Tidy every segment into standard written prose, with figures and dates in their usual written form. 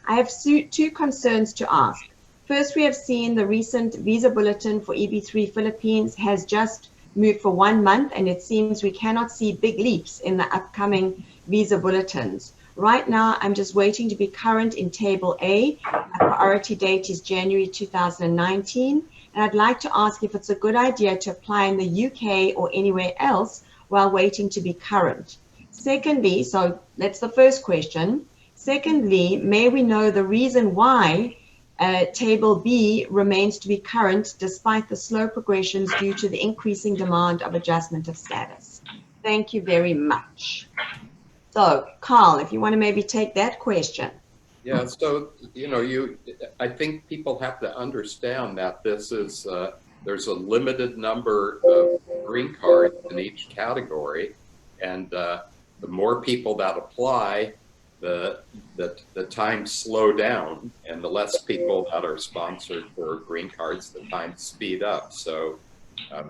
I have two concerns to ask. First, we have seen the recent Visa Bulletin for EB3 Philippines has just moved for 1 month, and it seems we cannot see big leaps in the upcoming Visa Bulletins. Right now, I'm just waiting to be current in Table A. My priority date is January 2019, and I'd like to ask if it's a good idea to apply in the UK or anywhere else while waiting to be current. Secondly, so that's the first question. Secondly, may we know the reason why Table B remains to be current despite the slow progressions due to the increasing demand of adjustment of status? Thank you very much. So, Carl, if you want to maybe take that question. Yeah, so, I think people have to understand that this is, there's a limited number of green cards in each category, and the more people that apply, the times slow down, and the less people that are sponsored for green cards, the times speed up. So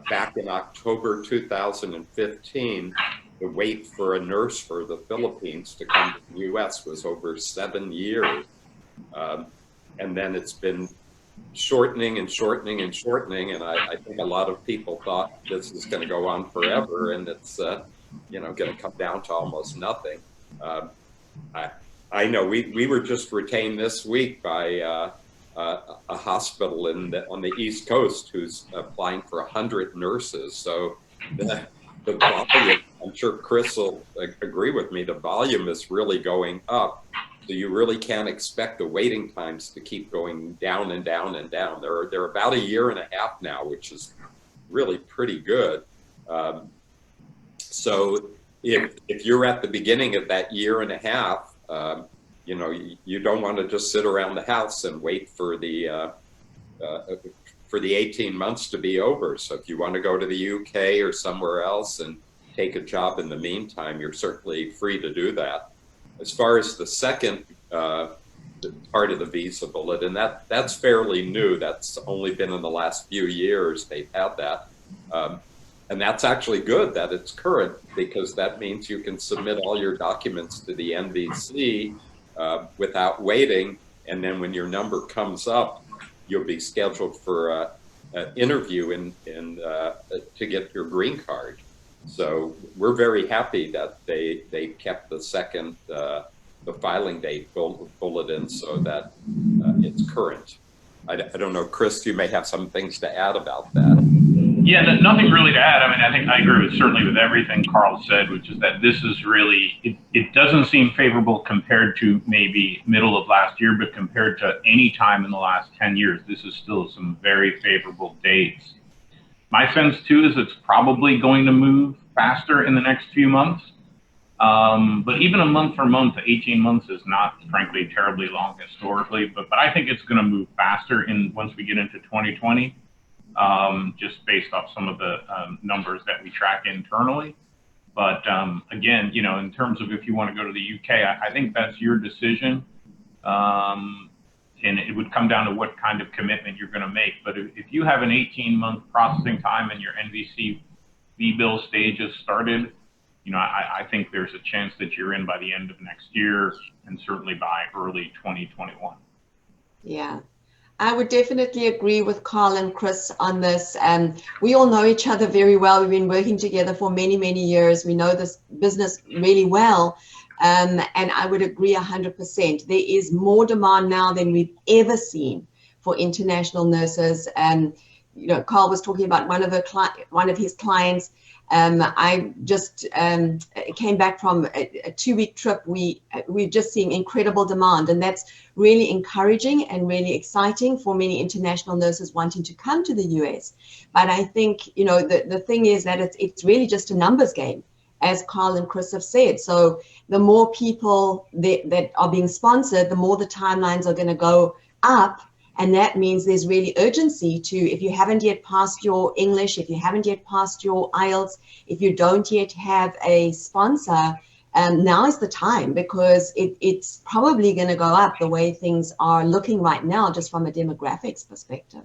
back in October 2015, the wait for a nurse for the Philippines to come to the US was over 7 years. And then it's been shortening and shortening and shortening. And I think a lot of people thought this is going to go on forever, and it's going to come down to almost nothing. I know we were just retained this week by a hospital on the East Coast who's applying for 100 nurses. So the volume, I'm sure Chris will agree with me, the volume is really going up. So you really can't expect the waiting times to keep going down and down and down. They're about 1.5 years now, which is really pretty good. So if you're at the beginning of that 1.5 years, you don't want to just sit around the house and wait for the 18 months to be over. So if you want to go to the UK or somewhere else and take a job in the meantime, you're certainly free to do that. As far as the second part of the Visa Bulletin, that's fairly new. That's only been in the last few years they've had that. And that's actually good that it's current, because that means you can submit all your documents to the NVC without waiting. And then when your number comes up, you'll be scheduled for an interview to get your green card. So we're very happy that they kept the second, the filing date bulletin so that it's current. I don't know, Chris, you may have some things to add about that. Yeah, nothing really to add. I mean, I think I agree certainly with everything Carl said, which is that this is really, it doesn't seem favorable compared to maybe middle of last year, but compared to any time in the last 10 years, this is still some very favorable dates. My sense too is it's probably going to move faster in the next few months. But even a month for month, 18 months is not, frankly, terribly long historically, but I think it's going to move faster once we get into 2020. Just based off some of the numbers that we track internally. But again, in terms of if you want to go to the UK, I think that's your decision. And it would come down to what kind of commitment you're going to make. But if you have an 18-month processing time and your NVC V-bill stage has started, I think there's a chance that you're in by the end of next year, and certainly by early 2021. Yeah. I would definitely agree with Carl and Chris on this. We all know each other very well. We've been working together for many, many years. We know this business really well. And I would agree 100%. There is more demand now than we've ever seen for international nurses. Carl was talking about one of his clients. I just came back from a 2-week trip. We're just seeing incredible demand, and that's really encouraging and really exciting for many international nurses wanting to come to the US. But I think, the thing is that it's really just a numbers game, as Carl and Chris have said. So the more people that are being sponsored, the more the timelines are going to go up. And that means there's really urgency to, if you haven't yet passed your English, if you haven't yet passed your IELTS, if you don't yet have a sponsor, now is the time, because it's probably going to go up the way things are looking right now, just from a demographics perspective.